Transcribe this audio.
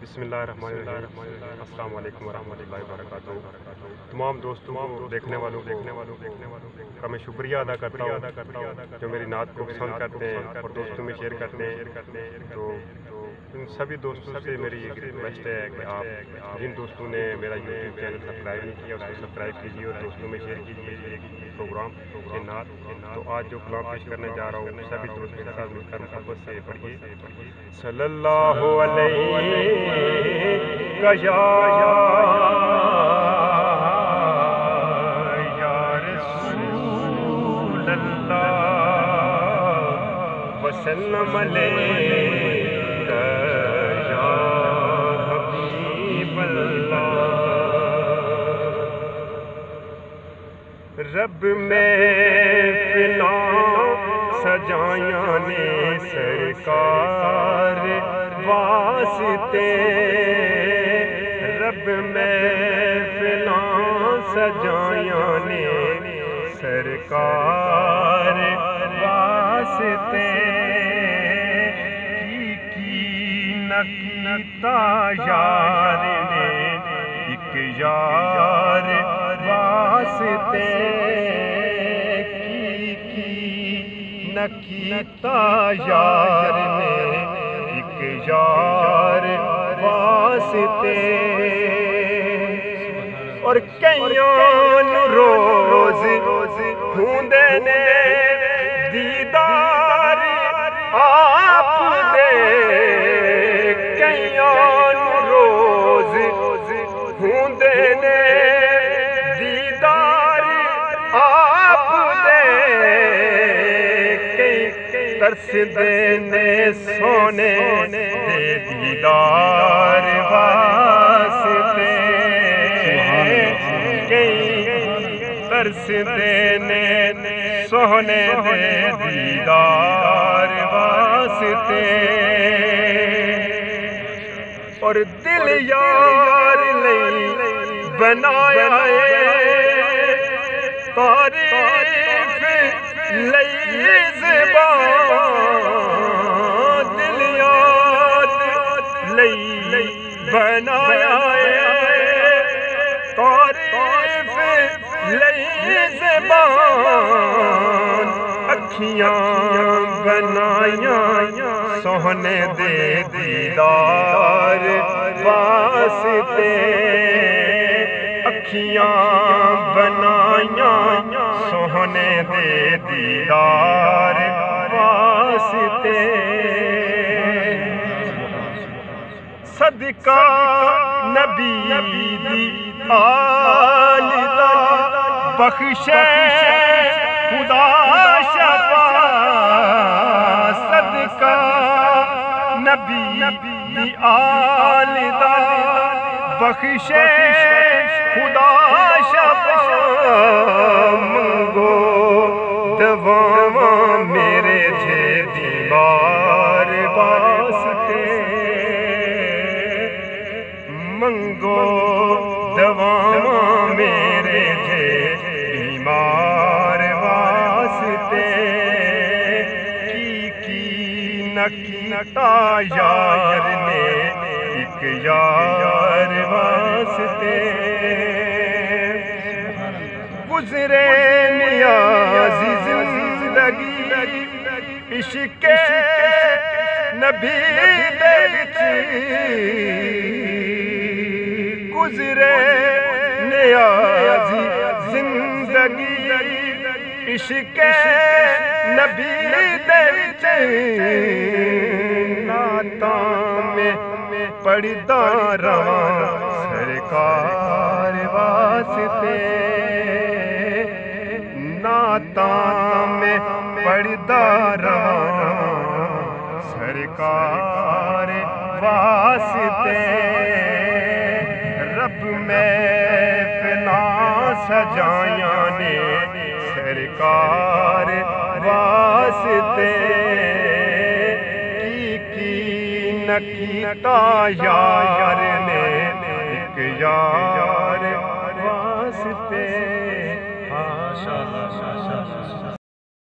بسم اللہ الرحمن الرحیم۔ السلام علیکم ورحمۃ اللہ وبرکاتہ۔ تمام دوستوں کو دیکھنے والوں کا میں شکریہ ادا کرتا ہوں جو میری نعت کو پسند کرتے ہیں اور دوستوں میں شیئر کرتے ہیں۔ تو ان سبھی دوستوں سے میری ایک ریکویسٹ ہے کہ آپ جن دوستوں نے میرا یوٹیوب چینل سبسکرائب نہیں کیا اس کو سبسکرائب کیجیے اور دوستوں میں شیئر کیجیے یہ پروگرام یہ نعت۔ تو آج جو کلام پیش کرنے جا رہا ہوں سبھی دوستوں کے ساتھ مل کر محبت سے پڑھیے۔ صلی اللہ علیہ یا رسول اللہ وسلم علیک یا حبیب اللہ۔ رب میں فنا سجایاں نے سرکار واسطے، رب محفلاں سجایاں نے سرکار واسطے، کی نہ کیتا یار نے ایک یار واسطے، کی نہ کیتا یار نے ایک یار واسطے، اور کئیاں روز ہوندے نے دیدار آپ دے، کئیاں روز ہوندے نے دیدار آپ دے، ترس دینے سونے دے دیدار واسطے، ترس دینے سونے دے دیدار واسطے، اور دل یار لئی بنایا تعریف لئی زبان، دل یار لئی بنایا تعریف لئی زبان، اکھیاں بنائیاں سوہنے دے دیدار واسطے، اکھیاں بنائیاں سوہنے دے دیدار واسطے، صدقہ نبی دی آل دا بخشش خدا شفا، صدقہ نبی دی آل دا بخشش خدا شفا، منگو دعاواں میرے جے بیمار واسطے، منگو دعاواں میرے جے بیمار واسطے، کی نہ کیتا یار نے ایک یار واسطے، گزرے نیازی زندگی عشق نبی دے وچ، گزرے نیازی زندگی عشق نبی دے وچ، نعتاں میں پڑھدا رہاں سرکار واسطے، نعتاں میں پڑھدا رہاں سرکار واسطے، رب محفلاں سجایاں نے سرکار واسطے، کی نہ کیتا یار نے ایک یار